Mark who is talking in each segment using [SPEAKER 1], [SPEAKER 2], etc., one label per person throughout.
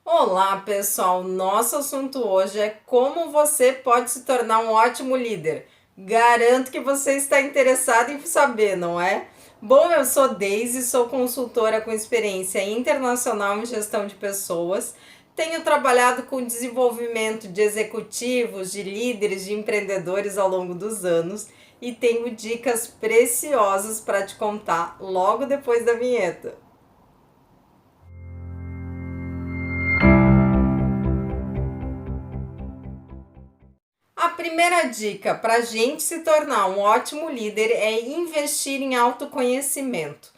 [SPEAKER 1] Olá, pessoal! Nosso assunto hoje é como você pode se tornar um ótimo líder. Garanto que você está interessado em saber, não é? Bom, eu sou Deise, sou consultora com experiência internacional em gestão de pessoas. Tenho trabalhado com desenvolvimento de executivos, de líderes, de empreendedores ao longo dos anos e tenho dicas preciosas para te contar logo depois da vinheta. A primeira dica para a gente se tornar um ótimo líder é investir em autoconhecimento.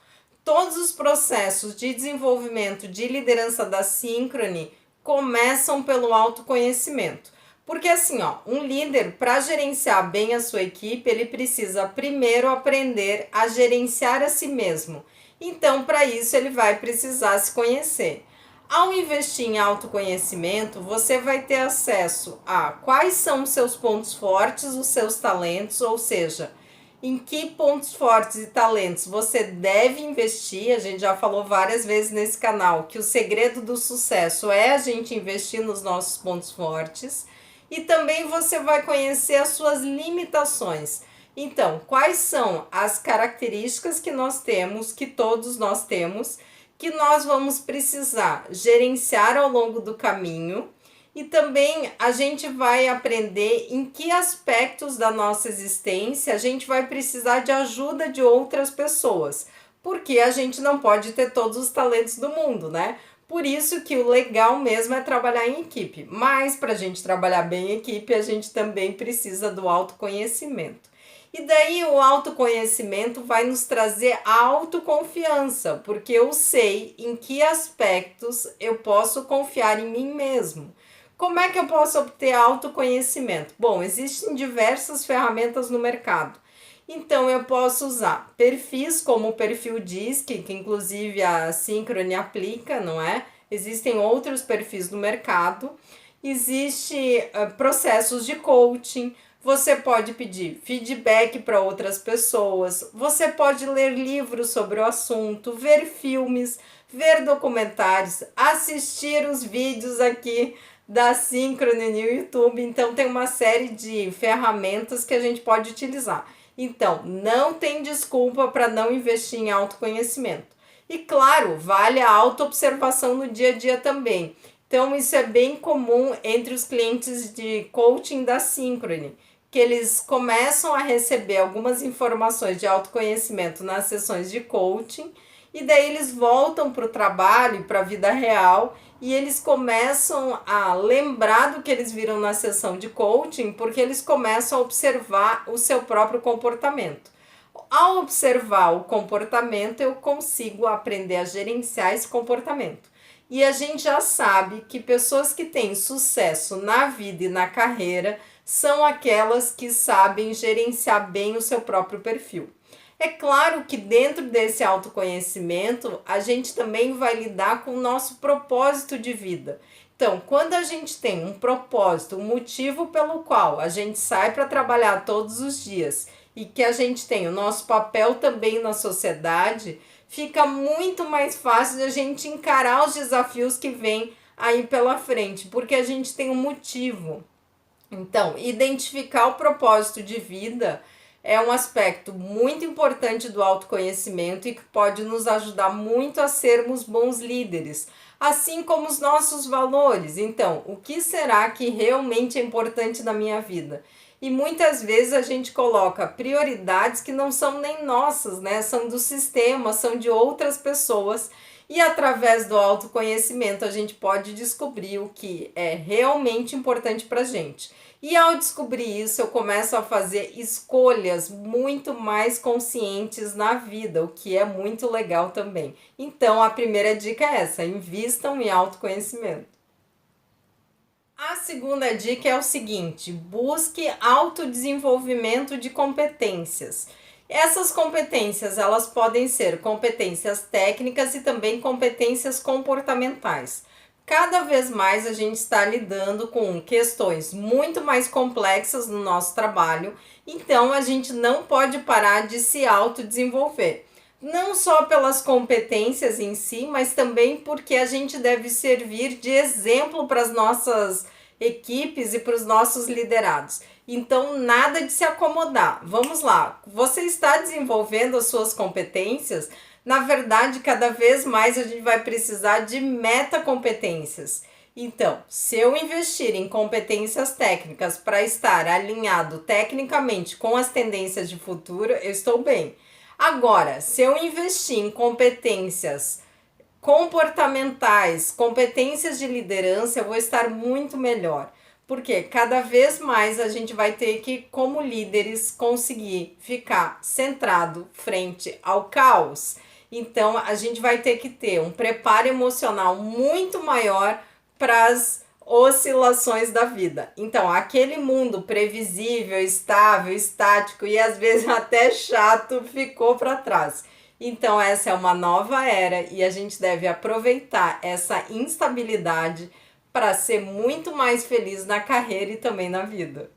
[SPEAKER 1] Todos os processos de desenvolvimento de liderança da Synchrony começam pelo autoconhecimento. Porque assim, um líder, para gerenciar bem a sua equipe, ele precisa primeiro aprender a gerenciar a si mesmo. Então, para isso, ele vai precisar se conhecer. Ao investir em autoconhecimento, você vai ter acesso a quais são os seus pontos fortes, os seus talentos, ou seja, em que pontos fortes e talentos você deve investir. A gente já falou várias vezes nesse canal que o segredo do sucesso é a gente investir nos nossos pontos fortes. E também você vai conhecer as suas limitações. Então, quais são as características que nós temos, que todos nós temos, que nós vamos precisar gerenciar ao longo do caminho, e também a gente vai aprender em que aspectos da nossa existência a gente vai precisar de ajuda de outras pessoas, porque a gente não pode ter todos os talentos do mundo, né? Por isso que o legal mesmo é trabalhar em equipe, mas para a gente trabalhar bem em equipe, a gente também precisa do autoconhecimento. E daí o autoconhecimento vai nos trazer a autoconfiança, porque eu sei em que aspectos eu posso confiar em mim mesmo. Como é que eu posso obter autoconhecimento? Bom, existem diversas ferramentas no mercado. Então eu posso usar perfis como o perfil DISC, que inclusive a Synchrony aplica, não é? Existem outros perfis no mercado. Existe processos de coaching. Você pode pedir feedback para outras pessoas, você pode ler livros sobre o assunto, ver filmes, ver documentários, assistir os vídeos aqui da Synchrony no YouTube. Então tem uma série de ferramentas que a gente pode utilizar. Então, não tem desculpa para não investir em autoconhecimento. E claro, vale a autoobservação no dia a dia também. Então, isso é bem comum entre os clientes de coaching da Synchrony, que eles começam a receber algumas informações de autoconhecimento nas sessões de coaching, e daí eles voltam para o trabalho, para a vida real, e eles começam a lembrar do que eles viram na sessão de coaching, porque eles começam a observar o seu próprio comportamento. Ao observar o comportamento, eu consigo aprender a gerenciar esse comportamento. E a gente já sabe que pessoas que têm sucesso na vida e na carreira são aquelas que sabem gerenciar bem o seu próprio perfil. É claro que dentro desse autoconhecimento, a gente também vai lidar com o nosso propósito de vida. Então, quando a gente tem um propósito, um motivo pelo qual a gente sai para trabalhar todos os dias e que a gente tem o nosso papel também na sociedade, fica muito mais fácil de a gente encarar os desafios que vêm aí pela frente, porque a gente tem um motivo. Então, identificar o propósito de vida é um aspecto muito importante do autoconhecimento e que pode nos ajudar muito a sermos bons líderes, assim como os nossos valores. Então, o que será que realmente é importante na minha vida? E muitas vezes a gente coloca prioridades que não são nem nossas, né? São do sistema, são de outras pessoas. E através do autoconhecimento a gente pode descobrir o que é realmente importante para a gente. E ao descobrir isso, eu começo a fazer escolhas muito mais conscientes na vida, o que é muito legal também. Então, a primeira dica é essa: invistam em autoconhecimento. A segunda dica é o seguinte: busque autodesenvolvimento de competências. Essas competências, elas podem ser competências técnicas e também competências comportamentais. Cada vez mais a gente está lidando com questões muito mais complexas no nosso trabalho, então a gente não pode parar de se autodesenvolver. Não só pelas competências em si, mas também porque a gente deve servir de exemplo para as nossas equipes e para os nossos liderados. Então, nada de se acomodar. Vamos lá, você está desenvolvendo as suas competências. Na verdade, cada vez mais a gente vai precisar de metacompetências. Então, se eu investir em competências técnicas para estar alinhado tecnicamente com as tendências de futuro, eu estou bem. Agora, se eu investir em competências comportamentais, competências de liderança, eu vou estar muito melhor. Porque cada vez mais a gente vai ter que, como líderes, conseguir ficar centrado frente ao caos. Então, a gente vai ter que ter um preparo emocional muito maior para as oscilações da vida. Então, aquele mundo previsível, estável, estático e às vezes até chato ficou para trás. Então, essa é uma nova era e a gente deve aproveitar essa instabilidade para ser muito mais feliz na carreira e também na vida.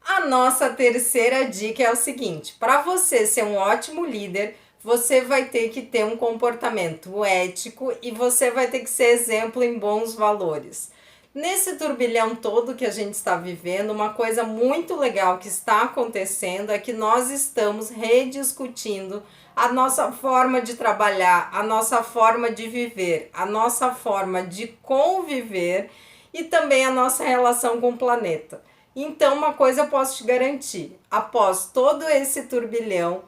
[SPEAKER 1] A nossa terceira dica é o seguinte: para você ser um ótimo líder, você vai ter que ter um comportamento ético e você vai ter que ser exemplo em bons valores. Nesse turbilhão todo que a gente está vivendo, uma coisa muito legal que está acontecendo é que nós estamos rediscutindo a nossa forma de trabalhar, a nossa forma de viver, a nossa forma de conviver e também a nossa relação com o planeta. Então, uma coisa eu posso te garantir: após todo esse turbilhão,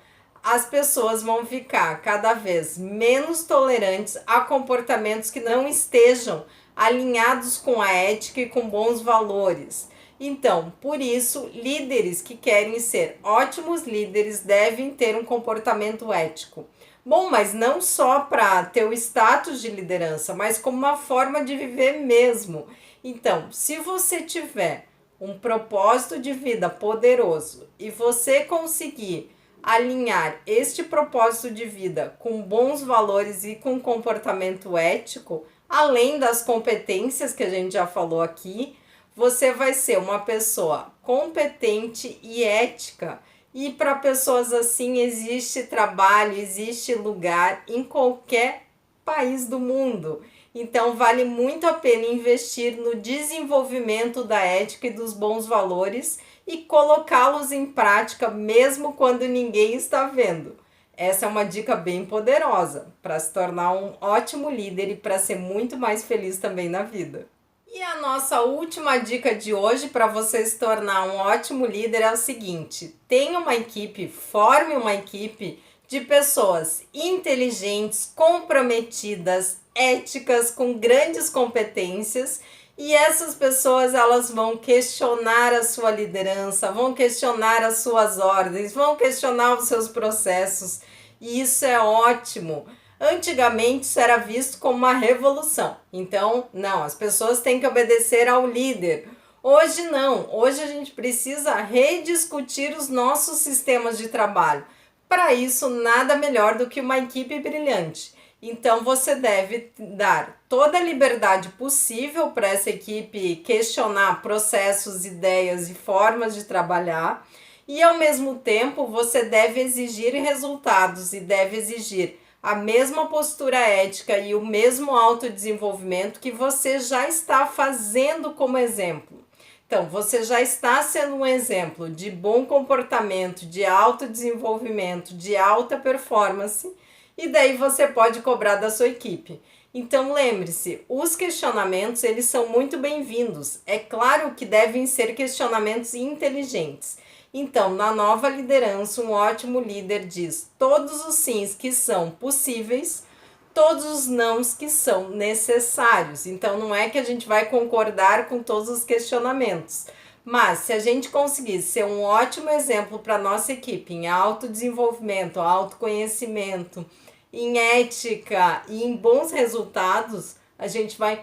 [SPEAKER 1] as pessoas vão ficar cada vez menos tolerantes a comportamentos que não estejam alinhados com a ética e com bons valores. Então, por isso, líderes que querem ser ótimos líderes devem ter um comportamento ético. Bom, mas não só para ter o status de liderança, mas como uma forma de viver mesmo. Então, se você tiver um propósito de vida poderoso e você conseguir alinhar este propósito de vida com bons valores e com comportamento ético, além das competências que a gente já falou aqui, você vai ser uma pessoa competente e ética. E para pessoas assim existe trabalho, existe lugar em qualquer país do mundo. Então vale muito a pena investir no desenvolvimento da ética e dos bons valores e colocá-los em prática mesmo quando ninguém está vendo. Essa é uma dica bem poderosa para se tornar um ótimo líder e para ser muito mais feliz também na vida. E a nossa última dica de hoje para você se tornar um ótimo líder é o seguinte: tenha uma equipe, forme uma equipe de pessoas inteligentes, comprometidas, éticas, com grandes competências, e essas pessoas elas vão questionar a sua liderança, vão questionar as suas ordens, vão questionar os seus processos, e isso é ótimo. Antigamente isso era visto como uma revolução. Então, não, as pessoas têm que obedecer ao líder. Hoje não, hoje a gente precisa rediscutir os nossos sistemas de trabalho. Para isso, nada melhor do que uma equipe brilhante. Então, você deve dar toda a liberdade possível para essa equipe questionar processos, ideias e formas de trabalhar. E, ao mesmo tempo, você deve exigir resultados e deve exigir a mesma postura ética e o mesmo autodesenvolvimento que você já está fazendo como exemplo. Então, você já está sendo um exemplo de bom comportamento, de autodesenvolvimento, de alta performance, e daí você pode cobrar da sua equipe. Então, lembre-se, os questionamentos, eles são muito bem-vindos. É claro que devem ser questionamentos inteligentes. Então, na nova liderança, um ótimo líder diz todos os sims que são possíveis, todos os nãos que são necessários. Então, não é que a gente vai concordar com todos os questionamentos, mas se a gente conseguir ser um ótimo exemplo para a nossa equipe em autodesenvolvimento, autoconhecimento, em ética e em bons resultados, a gente vai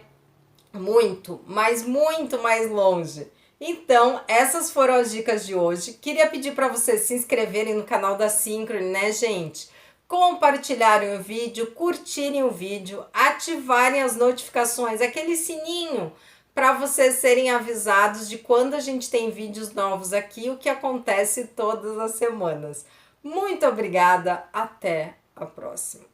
[SPEAKER 1] muito, mas muito mais longe. Então, essas foram as dicas de hoje. Queria pedir para vocês se inscreverem no canal da Synchrony, né, gente? Compartilharem o vídeo, curtirem o vídeo, ativarem as notificações, aquele sininho, para vocês serem avisados de quando a gente tem vídeos novos aqui, o que acontece todas as semanas. Muito obrigada, até a próxima.